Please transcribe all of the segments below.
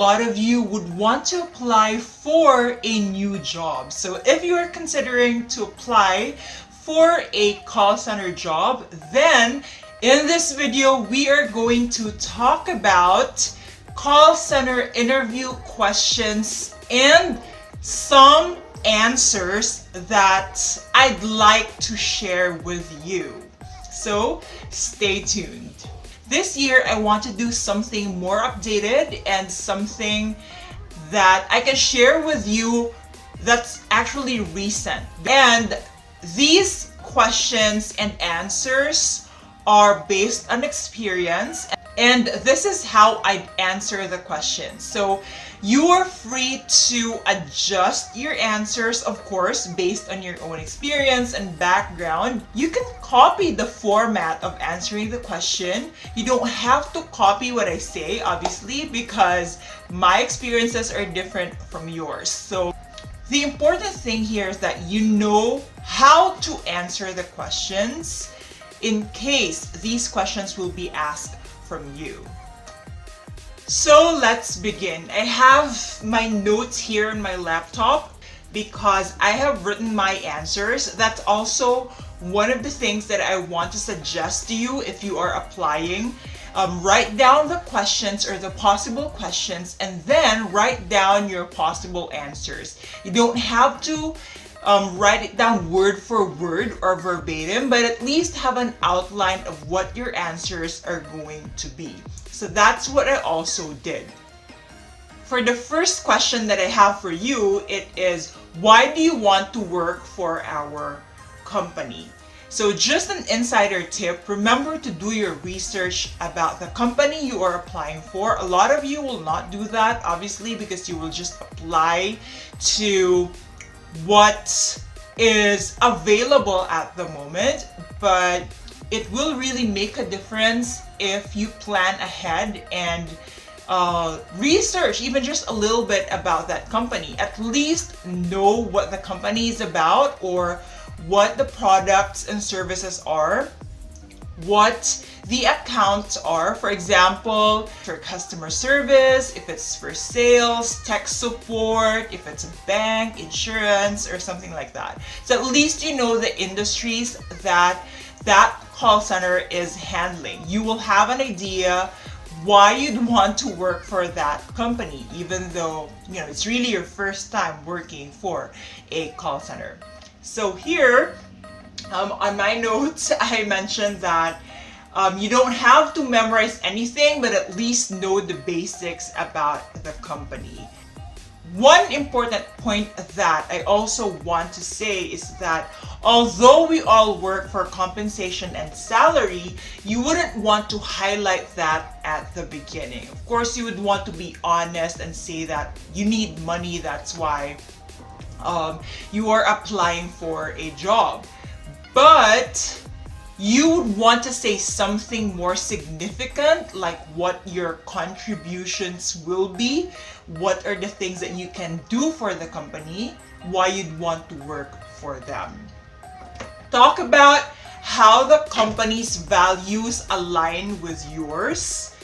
lot of you would want to apply for a new job. So if you are considering to apply for a call center job, then in this video, we are going to talk about call center interview questions and some answers that I'd like to share with you. So stay tuned. This year, I want to do something more updated and something that I can share with you that's actually recent. And these questions and answers are based on experience, and this is how I answer the questions. So you are free to adjust your answers, of course, based on your own experience and background. You can copy the format of answering the question. You don't have to copy what I say, obviously, because my experiences are different from yours. So the important thing here is that you know how to answer the questions in case these questions will be asked from you. So let's begin. I have my notes here on my laptop because I have written my answers. That's also one of the things that I want to suggest to you if you are applying. Write down the questions or the possible questions and then write down your possible answers. You don't have to write it down word for word or verbatim, but at least have an outline of what your answers are going to be. So that's what I also did. For the first question that I have for you, it is, why do you want to work for our company? So just an insider tip, remember to do your research about the company you are applying for. A lot of you will not do that, obviously, because you will just apply to what is available at the moment, but it will really make a difference if you plan ahead and research even just a little bit about that company. At least know what the company is about or what the products and services are, what the accounts are. For example, for customer service, if it's for sales, tech support, if it's a bank, insurance, or something like that. So at least you know the industries that that call center is handling. You will have an idea why you'd want to work for that company, even though it's really your first time working for a call center. So here on my notes, I mentioned that you don't have to memorize anything, but at least know the basics about the company. One important point that I also want to say is that although we all work for compensation and salary, you wouldn't want to highlight that at the beginning. Of course, you would want to be honest and say that you need money, that's why you are applying for a job. But you would want to say something more significant, like what your contributions will be, what are the things that you can do for the company, why you'd want to work for them. Talk about how the company's values align with yours.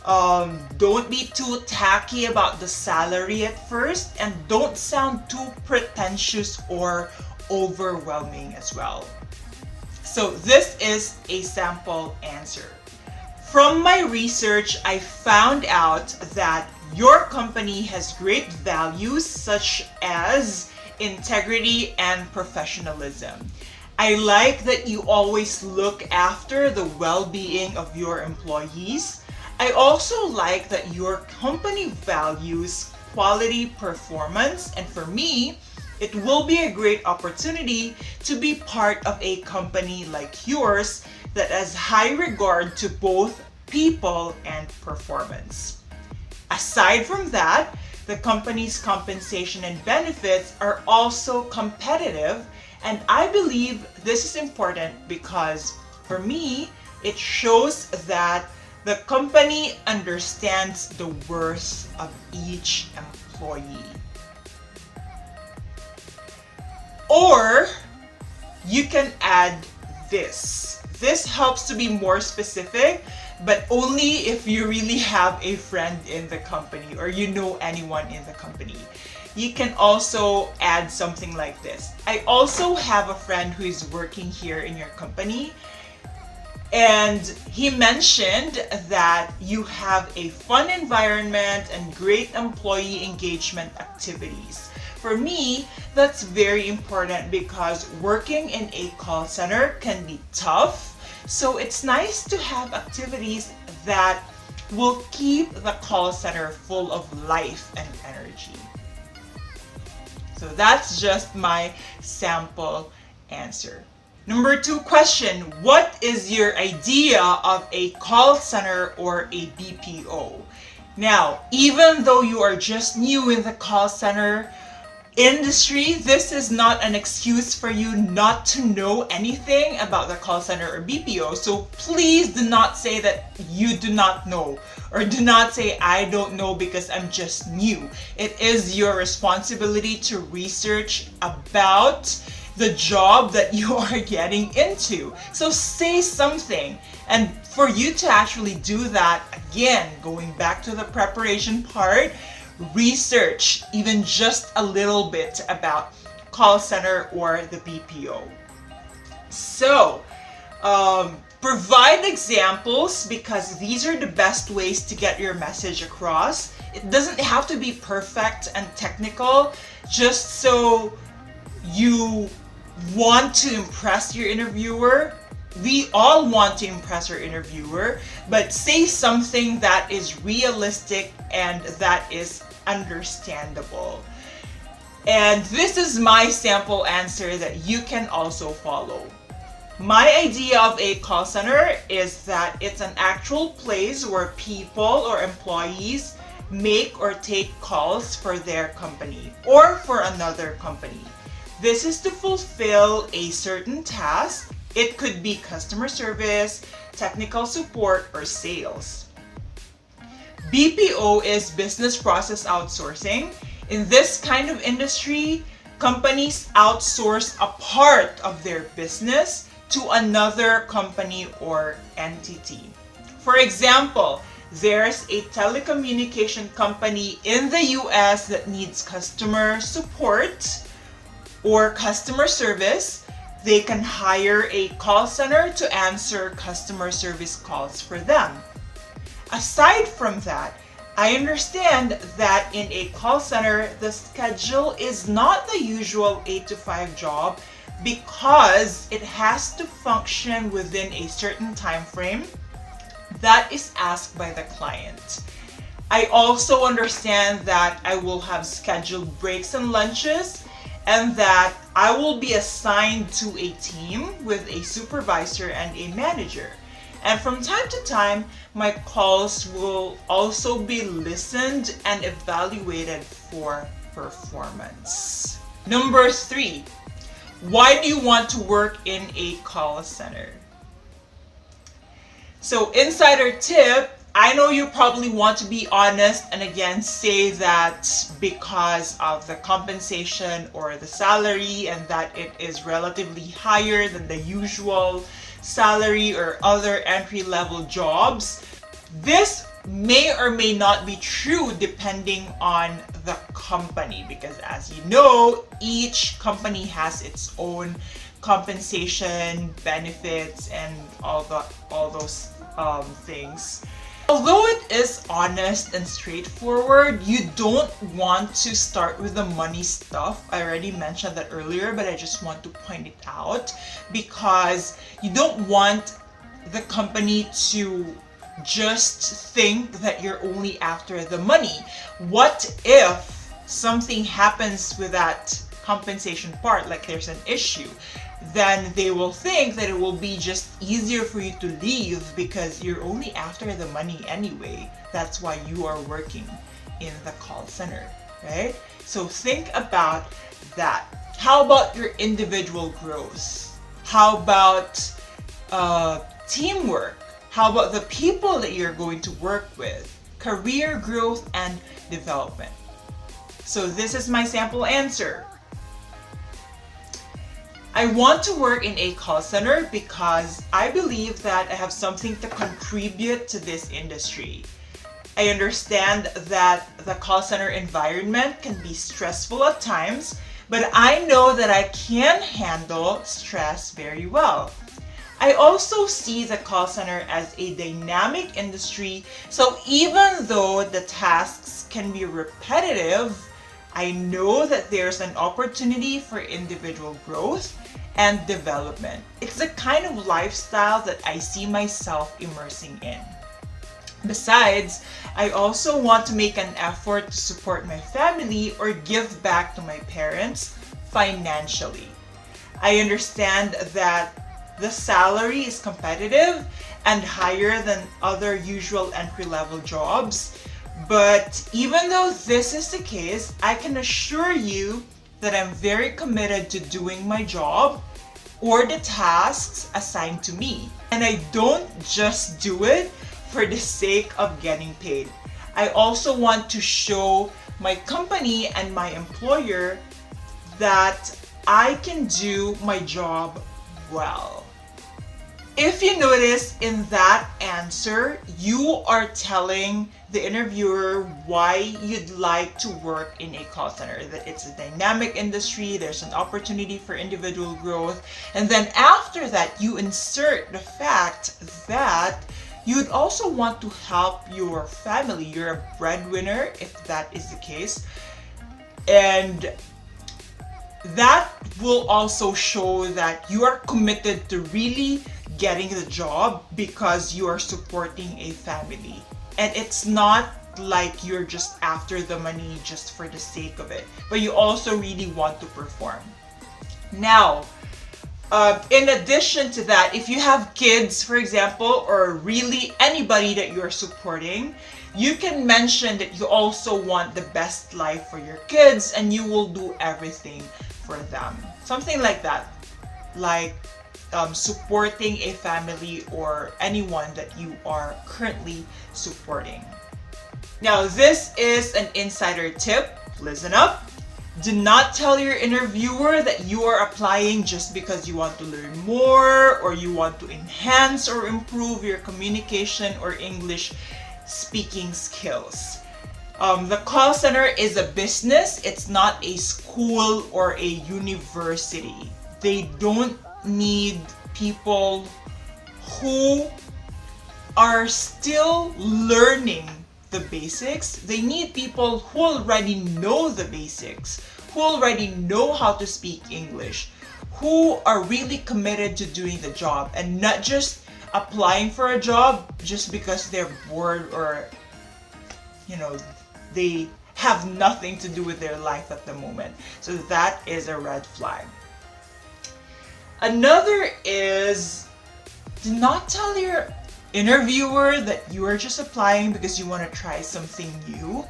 Don't be too tacky about the salary at first, and don't sound too pretentious or overwhelming as well. So this is a sample answer. From my research, I found out that your company has great values such as integrity and professionalism. I like that you always look after the well-being of your employees. I also like that your company values quality performance, and for me, it will be a great opportunity to be part of a company like yours that has high regard to both people and performance. Aside from that, the company's compensation and benefits are also competitive, and I believe this is important because for me, it shows that the company understands the worth of each employee. Or you can add this. This helps to be more specific but only if you really have a friend in the company or you know anyone in the company. You can also add something like this. I also have a friend who is working here in your company, and he mentioned that you have a fun environment and great employee engagement activities. For me, that's very important because working in a call center can be tough. So it's nice to have activities that will keep the call center full of life and energy. So that's just my sample answer. Number 2 question, what is your idea of a call center or a BPO? Now, even though you are just new in the call center industry, this is not an excuse for you not to know anything about the call center or BPO. So please do not say that you do not know, or do not say I don't know because I'm just new. It is your responsibility to research about the job that you are getting into. So say something. And for you to actually do that, again, going back to the preparation part, research even just a little bit about call center or the BPO. So provide examples, because these are the best ways to get your message across. It doesn't have to be perfect and technical, just so you want to impress your interviewer. We all want to impress our interviewer, but say something that is realistic and that is understandable. And this is my sample answer that you can also follow. My idea of a call center is that it's an actual place where people or employees make or take calls for their company or for another company. This is to fulfill a certain task. It could be customer service, technical support, or sales. BPO is business process outsourcing. In this kind of industry, companies outsource a part of their business to another company or entity. For example, there's a telecommunication company in the US that needs customer support or customer service. They can hire a call center to answer customer service calls for them. Aside from that, I understand that in a call center, the schedule is not the usual 8 to 5 job because it has to function within a certain time frame that is asked by the client. I also understand that I will have scheduled breaks and lunches, and that I will be assigned to a team with a supervisor and a manager. And from time to time, my calls will also be listened and evaluated for performance. Number 3, why do you want to work in a call center? So, insider tip, I know you probably want to be honest and again say that because of the compensation or the salary, and that it is relatively higher than the usual salary or other entry-level jobs. This may or may not be true depending on the company, because as you know, each company has its own compensation, benefits, and all those things. Although it is honest and straightforward, you don't want to start with the money stuff. I already mentioned that earlier, but I just want to point it out because you don't want the company to just think that you're only after the money. What if something happens with that compensation part, like there's an issue? Then they will think that it will be just easier for you to leave because you're only after the money anyway. That's why you are working in the call center, right? So think about that. How about your individual growth? How about teamwork? How about the people that you're going to work with? Career growth and development. So this is my sample answer. I want to work in a call center because I believe that I have something to contribute to this industry. I understand that the call center environment can be stressful at times, but I know that I can handle stress very well. I also see the call center as a dynamic industry, so even though the tasks can be repetitive, I know that there's an opportunity for individual growth and development. It's the kind of lifestyle that I see myself immersing in. Besides, I also want to make an effort to support my family or give back to my parents financially. I understand that the salary is competitive and higher than other usual entry-level jobs, but even though this is the case, I can assure you that I'm very committed to doing my job or the tasks assigned to me. And I don't just do it for the sake of getting paid. I also want to show my company and my employer that I can do my job well. If you notice in that answer, you are telling the interviewer why you'd like to work in a call center, that it's a dynamic industry, there's an opportunity for individual growth, and then after that, you insert the fact that you'd also want to help your family. You're a breadwinner, if that is the case, and that will also show that you are committed to really getting the job because you are supporting a family. And it's not like you're just after the money just for the sake of it, but you also really want to perform. Now, in addition to that, if you have kids, for example, or really anybody that you're supporting, you can mention that you also want the best life for your kids and you will do everything for them. Something like that. Like supporting a family or anyone that you are currently supporting. Now, this is an insider tip. Listen up. Do not tell your interviewer that you are applying just because you want to learn more or you want to enhance or improve your communication or English speaking skills. The call center is a business. It's not a school or a university. They don't need people who are still learning the basics. They need people who already know the basics, who already know how to speak English, who are really committed to doing the job and not just applying for a job just because they're bored or, they have nothing to do with their life at the moment. So that is a red flag. Another is, do not tell your interviewer that you are just applying because you want to try something new.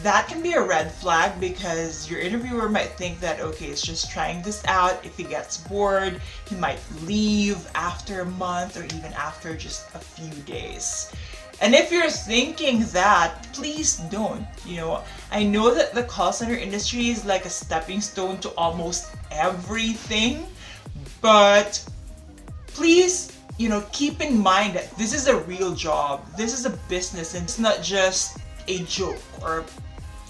That can be a red flag because your interviewer might think that, okay, it's just trying this out. If he gets bored, he might leave after a month or even after just a few days. And if you're thinking that, please don't. I know that the call center industry is like a stepping stone to almost everything, but please, keep in mind that this is a real job. This is a business and it's not just a joke or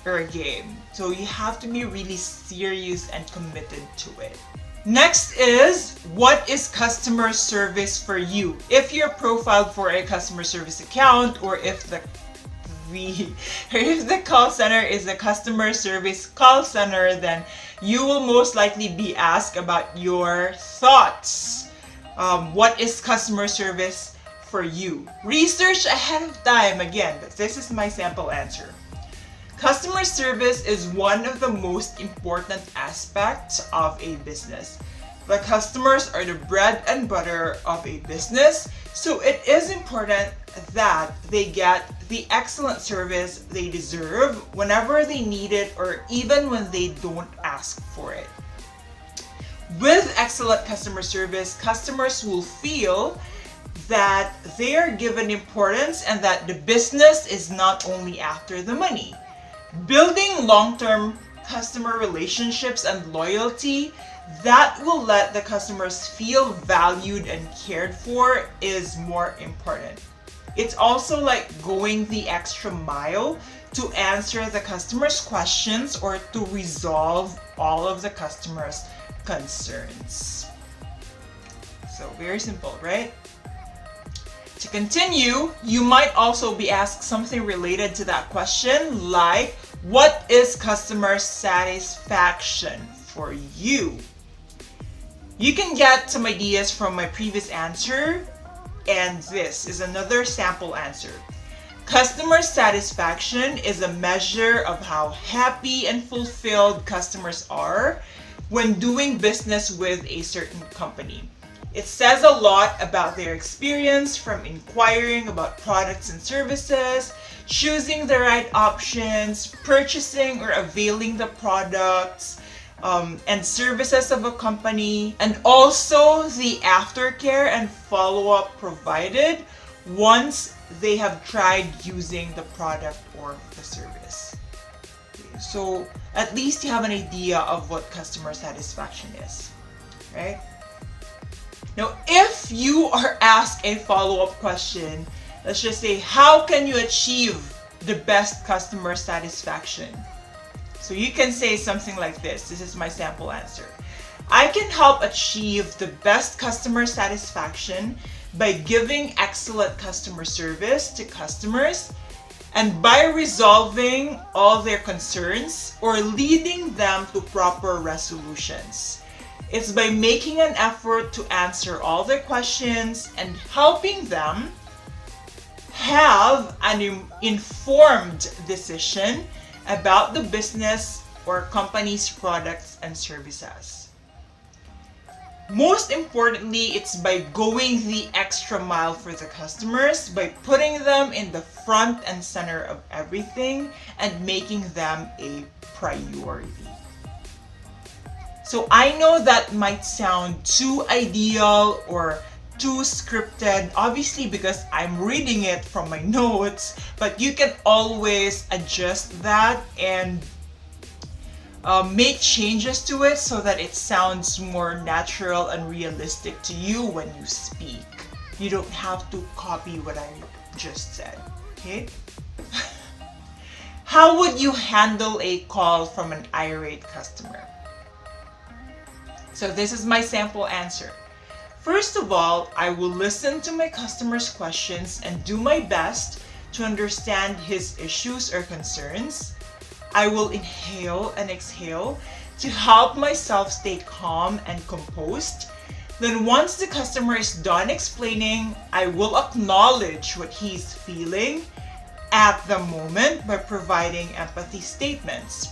a game. So you have to be really serious and committed to it. Next is, what is customer service for you? If you're profiled for a customer service account or if the call center is a customer service call center, then you will most likely be asked about your thoughts. What is customer service for you? Research ahead of time again, but this is my sample answer. Customer service is one of the most important aspects of a business. The customers are the bread and butter of a business, so it is important that they get the excellent service they deserve whenever they need it or even when they don't ask for it. With excellent customer service, customers will feel that they are given importance and that the business is not only after the money. Building long-term customer relationships and loyalty, that will let the customers feel valued and cared for is more important. It's also like going the extra mile to answer the customer's questions or to resolve all of the customer's concerns. So very simple, right? To continue, you might also be asked something related to that question, like, what is customer satisfaction for you? You can get some ideas from my previous answer, and this is another sample answer. Customer satisfaction is a measure of how happy and fulfilled customers are when doing business with a certain company. It says a lot about their experience from inquiring about products and services, choosing the right options, purchasing or availing the products and services of a company, and also the aftercare and follow-up provided once they have tried using the product or the service. So at least you have an idea of what customer satisfaction is, right? Now, if you are asked a follow-up question, let's just say, how can you achieve the best customer satisfaction? So you can say something like this. This is my sample answer. I can help achieve the best customer satisfaction by giving excellent customer service to customers and by resolving all their concerns or leading them to proper resolutions. It's by making an effort to answer all their questions and helping them have an informed decision about the business or company's products and services. Most importantly, it's by going the extra mile for the customers, by putting them in the front and center of everything and making them a priority. So I know that might sound too ideal or too scripted, obviously because I'm reading it from my notes, but you can always adjust that and make changes to it so that it sounds more natural and realistic to you when you speak. You don't have to copy what I just said, okay? How would you handle a call from an irate customer? So this is my sample answer. First of all, I will listen to my customer's questions and do my best to understand his issues or concerns. I will inhale and exhale to help myself stay calm and composed. Then once the customer is done explaining, I will acknowledge what he's feeling at the moment by providing empathy statements.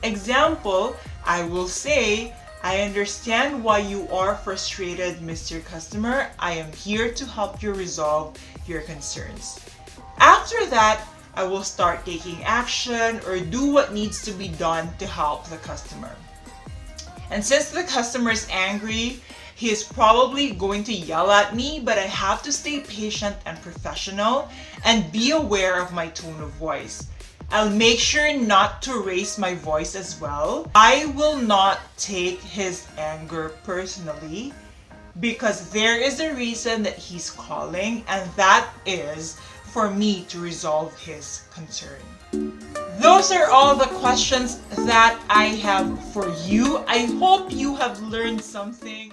Example, I will say, I understand why you are frustrated, Mr. Customer. I am here to help you resolve your concerns. After that, I will start taking action or do what needs to be done to help the customer. And since the customer is angry, he is probably going to yell at me, but I have to stay patient and professional and be aware of my tone of voice. I'll make sure not to raise my voice as well. I will not take his anger personally because there is a reason that he's calling, and that is for me to resolve his concern. Those are all the questions that I have for you. I hope you have learned something.